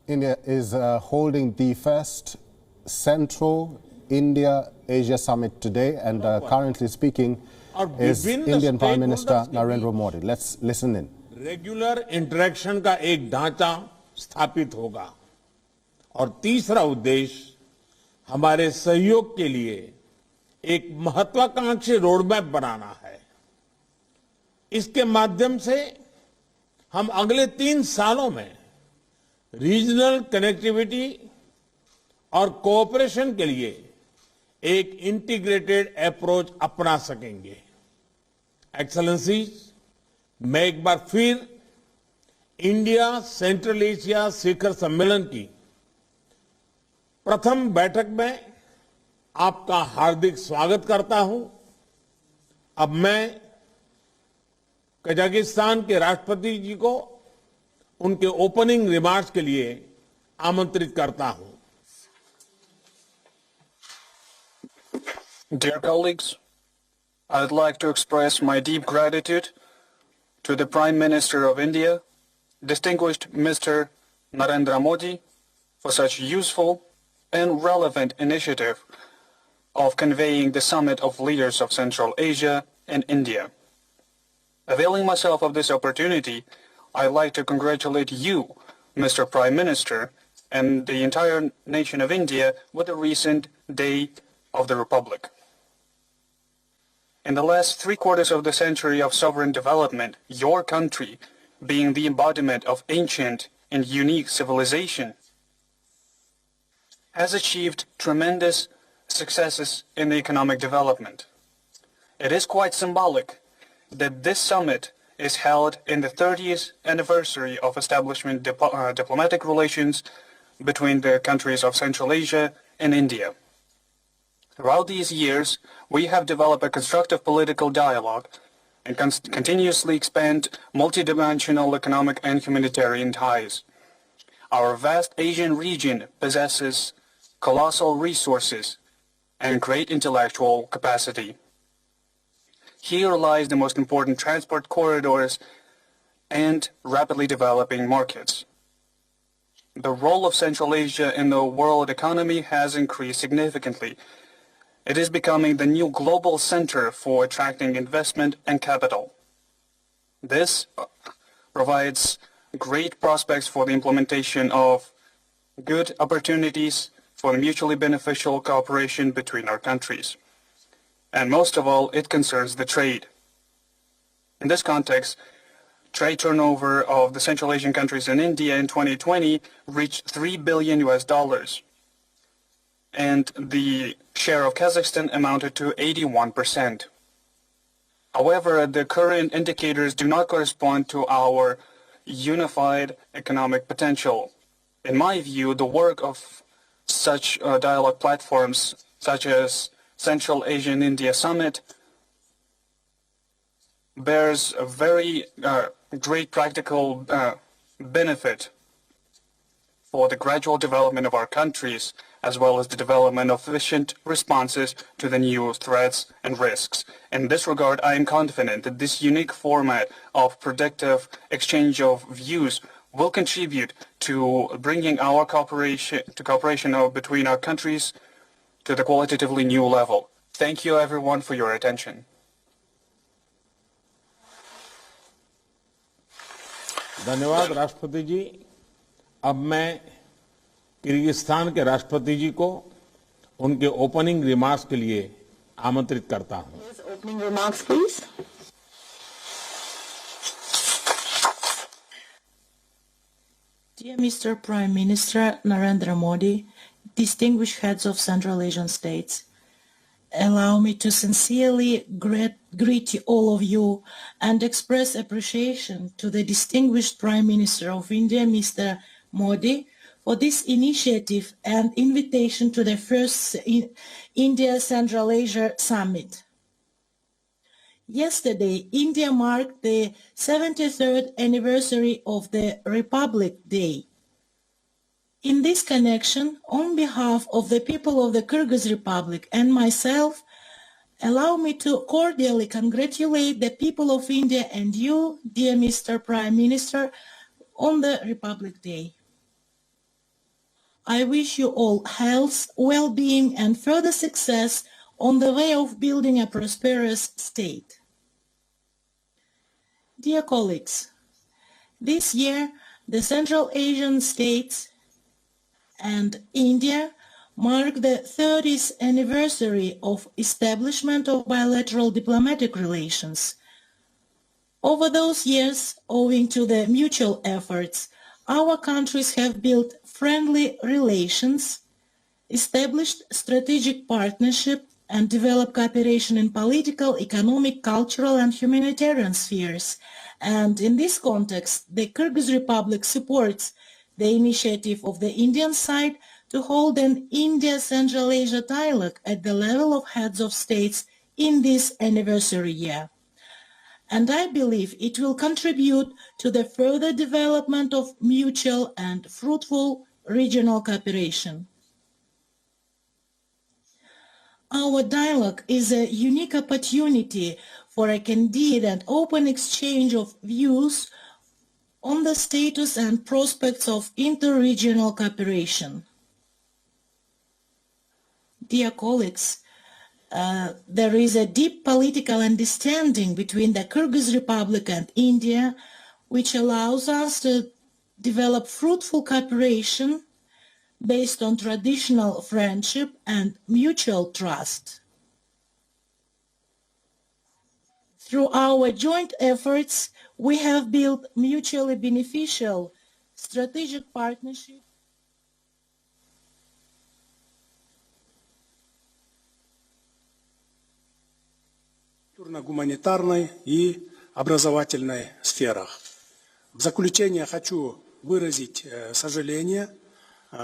India is holding the first Central India-Asia Summit today, and currently speaking is Indian Prime Minister Narendra Modi. Let's listen in. Regular interaction का एक ढांचा स्थापित होगा और तीसरा उद्देश्य हमारे सहयोग के लिए एक महत्वाकांक्षी रोडमैप बनाना है। इसके माध्यम से हम अगले 3 सालों में रीजनल कनेक्टिविटी और कोऑपरेशन के लिए एक इंटीग्रेटेड अप्रोच अपना सकेंगे। एक्सेलेंसीज, मैं एक बार फिर इंडिया सेंट्रल एशिया शिखर सम्मेलन की प्रथम बैठक में आपका हार्दिक स्वागत करता हूं। अब मैं कजाकिस्तान के राष्ट्रपति जी को उनके ओपनिंग रिमार्क्स के लिए आमंत्रित करता हूं। Dear colleagues, I would like to express my deep gratitude to the Prime Minister of India, distinguished Mr. Narendra Modi, for such useful and relevant initiative of conveying the summit of leaders of Central Asia and India. Availing myself of this opportunity, I'd like to congratulate you, Mr. Prime Minister, and the entire nation of India with the recent Day of the Republic. In the last 3/4 of the century of sovereign development, your country, being the embodiment of ancient and unique civilization, has achieved tremendous successes in the economic development. It is quite symbolic that this summit is held in the 30th anniversary of establishment diplomatic relations between the countries of Central Asia and India. Throughout these years, we have developed a constructive political dialogue and continuously expand multidimensional economic and humanitarian ties. Our vast Asian region possesses colossal resources and great intellectual capacity. Here lies the most important transport corridors and rapidly developing markets. The role of Central Asia in the world economy has increased significantly. It is becoming the new global center for attracting investment and capital. This provides great prospects for the implementation of good opportunities for mutually beneficial cooperation between our countries. And most of all, it concerns the trade. In this context, trade turnover of the Central Asian countries and India in 2020 reached $3 billion, and the share of Kazakhstan amounted to 81%. However, the current indicators do not correspond to our unified economic potential. In my view, the work of such dialogue platforms, such as Central Asian India Summit, bears a very great practical benefit for the gradual development of our countries, as well as the development of efficient responses to the new threats and risks. In this regard, I am confident that this unique format of productive exchange of views will contribute to bringing our cooperation between our countries to the qualitatively new level. Thank you everyone for your attention. धन्यवाद राष्ट्रपति जी। अब मैं Kyrgyzstan के राष्ट्रपति जी को उनके opening remarks के लिए आमंत्रित करता हूं। Opening remarks, please. Dear Mr. Prime Minister Narendra Modi, distinguished heads of Central Asian states, allow me to sincerely greet all of you and express appreciation to the distinguished Prime Minister of India, Mr. Modi, for this initiative and invitation to the first India-Central Asia Summit. Yesterday, India marked the 73rd anniversary of the Republic Day. In this connection, on behalf of the people of the Kyrgyz Republic and myself, allow me to cordially congratulate the people of India and you, dear Mr. Prime Minister, on the Republic Day. I wish you all health, well-being and further success on the way of building a prosperous state. Dear colleagues, this year the Central Asian states and India mark the 30th anniversary of establishment of bilateral diplomatic relations. Over those years, owing to the mutual efforts, our countries have built friendly relations, established strategic partnership, and developed cooperation in political, economic, cultural, and humanitarian spheres. And in this context, the Kyrgyz Republic supports the initiative of the Indian side to hold an India-Central Asia dialogue at the level of heads of states in this anniversary year. And I believe it will contribute to the further development of mutual and fruitful regional cooperation. Our dialogue is a unique opportunity for a candid and open exchange of views on the status and prospects of inter-regional cooperation. Dear colleagues, there is a deep political understanding between the Kyrgyz Republic and India, which allows us to develop fruitful cooperation based on traditional friendship and mutual trust. Through our joint efforts, we have built mutually beneficial strategic partnerships гуманитарной и образовательной сферах. В заключение хочу выразить сожаление,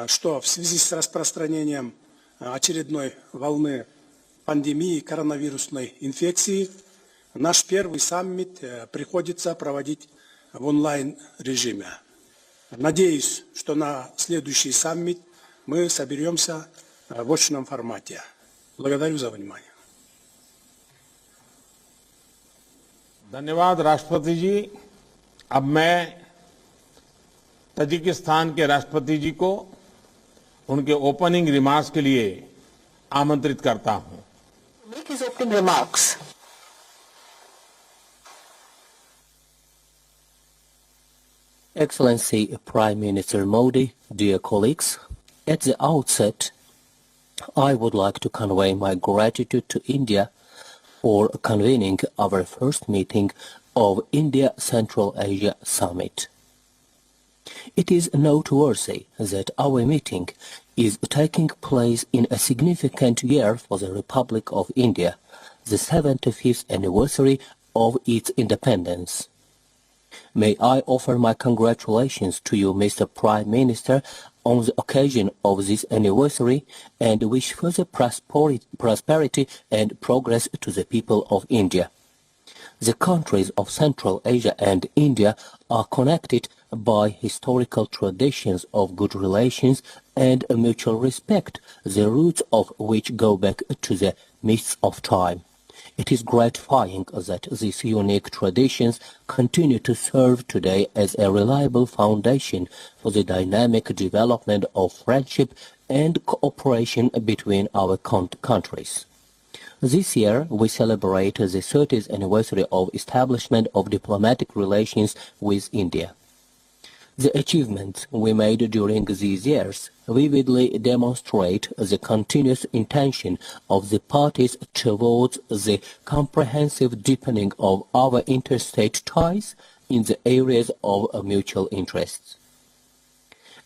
что в связи с распространением очередной волны пандемии коронавирусной инфекции наш первый саммит приходится проводить в онлайн-режиме. Надеюсь, что на следующий саммит мы соберемся в очном формате. Благодарю за внимание. धन्यवाद राष्ट्रपति जी। अब मैं Tajikistan के राष्ट्रपति जी को उनके opening remarks के लिए आमंत्रित करता हूं। Make his opening remarks. Excellency Prime Minister Modi, dear colleagues, at the outset, I would like to convey my gratitude to India for convening our first meeting of India-Central Asia Summit. It is noteworthy that our meeting is taking place in a significant year for the Republic of India, the 75th anniversary of its independence. May I offer my congratulations to you, Mr. Prime Minister, on the occasion of this anniversary and wish further prosperity and progress to the people of India. The countries of Central Asia and India are connected by historical traditions of good relations and mutual respect, the roots of which go back to the mists of time. It is gratifying that these unique traditions continue to serve today as a reliable foundation for the dynamic development of friendship and cooperation between our countries. This year, we celebrate the 30th anniversary of establishment of diplomatic relations with India. The achievements we made during these years vividly demonstrate the continuous intention of the parties towards the comprehensive deepening of our interstate ties in the areas of mutual interests.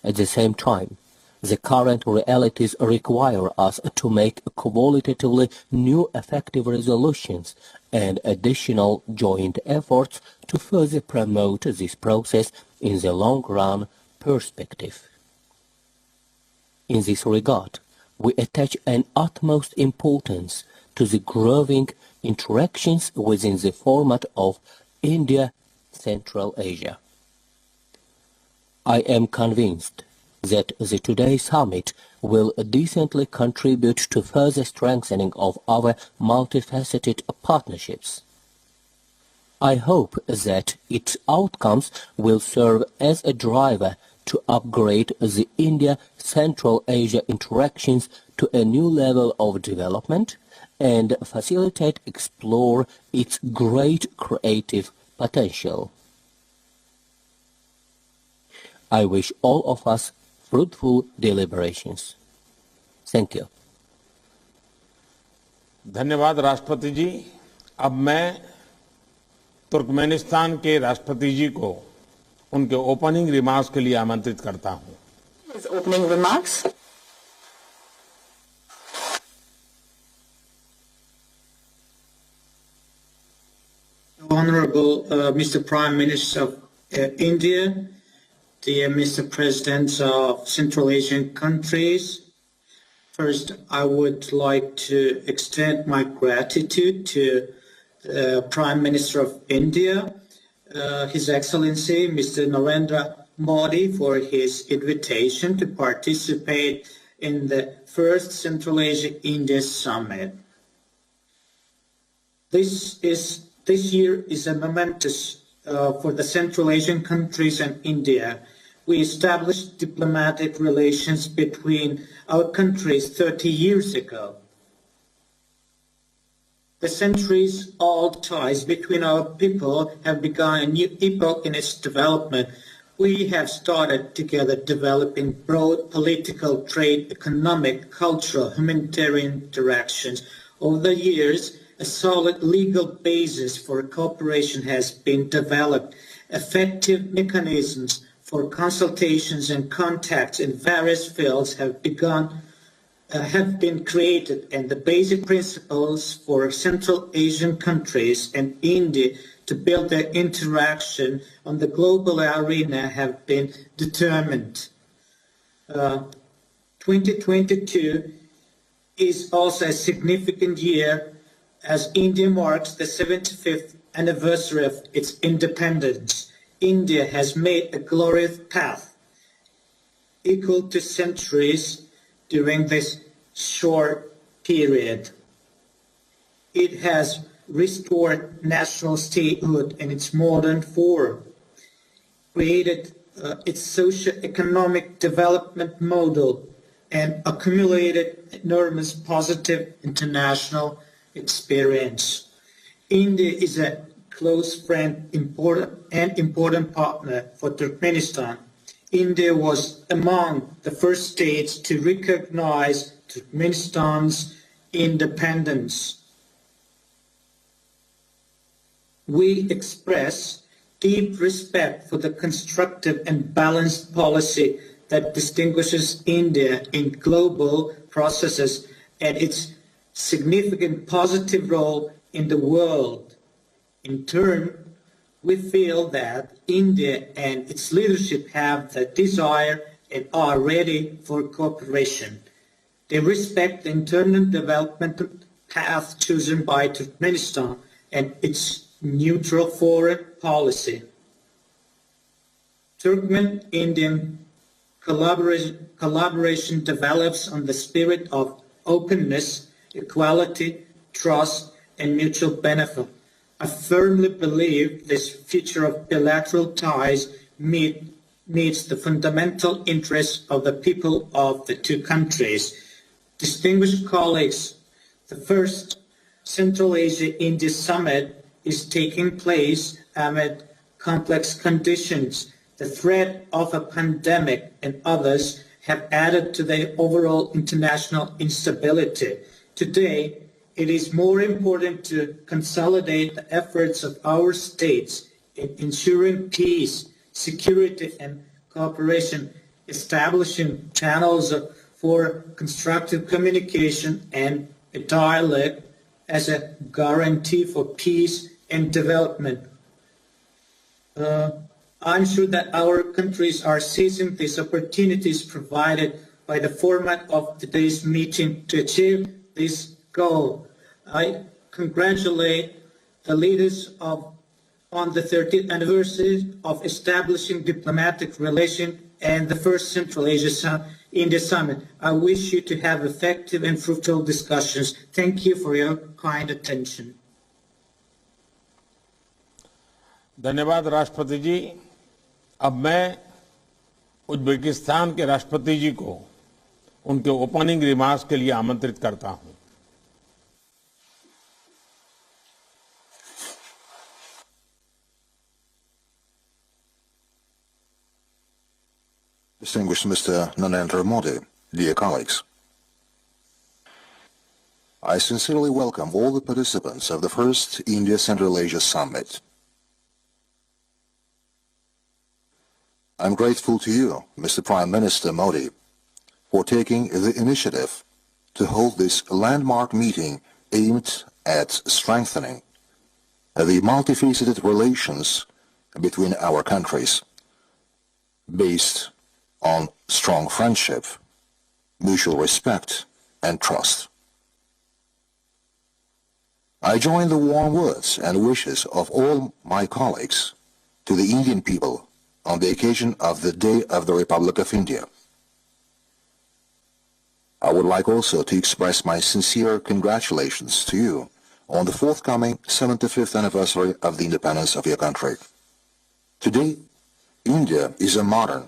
At the same time, the current realities require us to make qualitatively new effective resolutions and additional joint efforts to further promote this process in the long-run perspective. In this regard, we attach an utmost importance to the growing interactions within the format of India-Central Asia. I am convinced that the today's summit will decently contribute to further strengthening of our multifaceted partnerships. I hope that its outcomes will serve as a driver to upgrade the India-Central Asia interactions to a new level of development and facilitate explore its great creative potential. I wish all of us fruitful deliberations. Thank you. धन्यवाद राष्ट्रपति जी। अब मैं Turkmenistan के राष्ट्रपति जी को उनके opening remarks के लिए आमंत्रित करता हूं। His opening remarks. Honorable Mr. Prime Minister of India, dear Mr. Presidents of Central Asian countries, first I would like to extend my gratitude to the Prime Minister of India, His Excellency Mr. Narendra Modi, for his invitation to participate in the first Central Asia-India Summit. This year is a momentous for the Central Asian countries and India. We established diplomatic relations between our countries 30 years ago. The centuries-old ties between our people have begun a new epoch in its development. We have started together developing broad political, trade, economic, cultural, humanitarian interactions. Over the years, a solid legal basis for cooperation has been developed. Effective mechanisms for consultations and contacts in various fields have been created, and the basic principles for Central Asian countries and India to build their interaction on the global arena have been determined. 2022 is also a significant year as India marks the 75th anniversary of its independence. India has made a glorious path equal to centuries during this short period. It has restored national statehood in its modern form, created its socio-economic development model, and accumulated enormous positive international experience. India is a close friend and important partner for Turkmenistan. India was among the first states to recognize Turkmenistan's independence. We express deep respect for the constructive and balanced policy that distinguishes India in global processes and its significant positive role in the world. In turn, we feel that India and its leadership have the desire and are ready for cooperation. They respect the internal development path chosen by Turkmenistan and its neutral foreign policy. Turkmen-Indian collaboration develops on the spirit of openness, equality, trust, and mutual benefit. I firmly believe this future of bilateral ties meets the fundamental interests of the people of the two countries. Distinguished colleagues, the first Central Asia-India Summit is taking place amid complex conditions. The threat of a pandemic and others have added to the overall international instability. Today, it is more important to consolidate the efforts of our states in ensuring peace, security, and cooperation, establishing channels for constructive communication and a dialogue as a guarantee for peace and development. I'm sure that our countries are seizing these opportunities provided by the format of today's meeting to achieve this goal. I congratulate the leaders on the 30th anniversary of establishing diplomatic relations and the first Central Asia-India Summit. I wish you to have effective and fruitful discussions. Thank you for your kind attention. धन्यवाद राष्ट्रपति जी। अब मैं Uzbekistan के राष्ट्रपति जी को उनके opening remarks के लिए आमंत्रित करता हूं। Distinguished Mr. Narendra Modi, dear colleagues, I sincerely welcome all the participants of the first India-Central Asia Summit. I'm grateful to you, Mr. Prime Minister Modi, for taking the initiative to hold this landmark meeting aimed at strengthening the multifaceted relations between our countries, based on strong friendship, mutual respect, and trust. I join the warm words and wishes of all my colleagues to the Indian people on the occasion of the Day of the Republic of India. I would like also to express my sincere congratulations to you on the forthcoming 75th anniversary of the independence of your country. Today, India is a modern,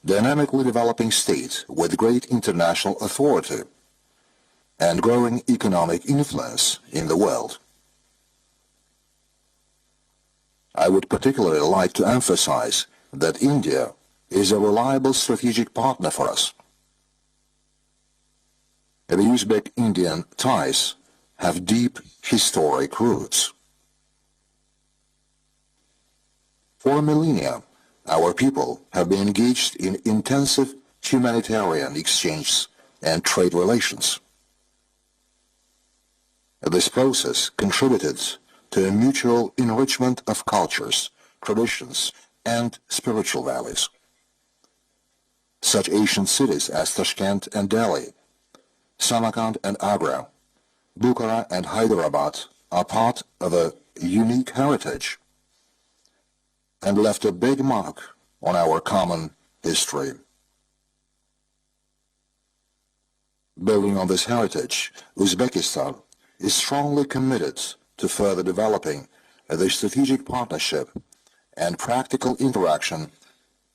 dynamically developing state with great international authority and growing economic influence in the world. I would particularly like to emphasize that India is a reliable strategic partner for us. The Uzbek-Indian ties have deep historic roots. For millennia, our people have been engaged in intensive humanitarian exchanges and trade relations. This process contributed to a mutual enrichment of cultures, traditions, and spiritual values. Such ancient cities as Tashkent and Delhi, Samarkand and Agra, Bukhara and Hyderabad are part of a unique heritage and left a big mark on our common history. Building on this heritage, Uzbekistan is strongly committed to further developing the strategic partnership and practical interaction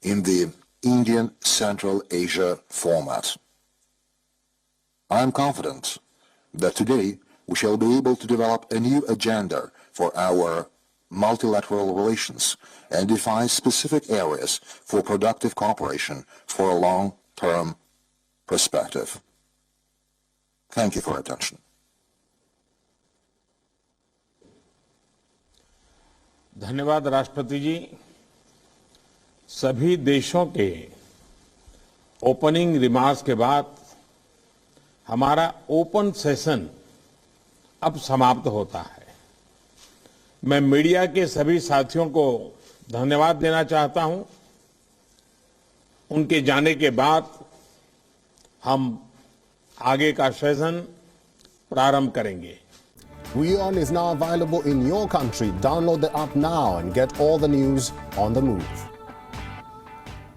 in the Indian Central Asia format. I am confident that today we shall be able to develop a new agenda for our multilateral relations and define specific areas for productive cooperation for a long-term perspective. Thank you for your attention. धन्यवाद राष्ट्रपति जी। सभी देशों के opening remarks के बाद हमारा open session अब समाप्त होता है। मैं मीडिया के सभी साथियों को धन्यवाद देना चाहता हूं। उनके जाने के बाद हम आगे का सेशन प्रारंभ करेंगे। WION is now available in your country. Download the app now and get all the news on the move.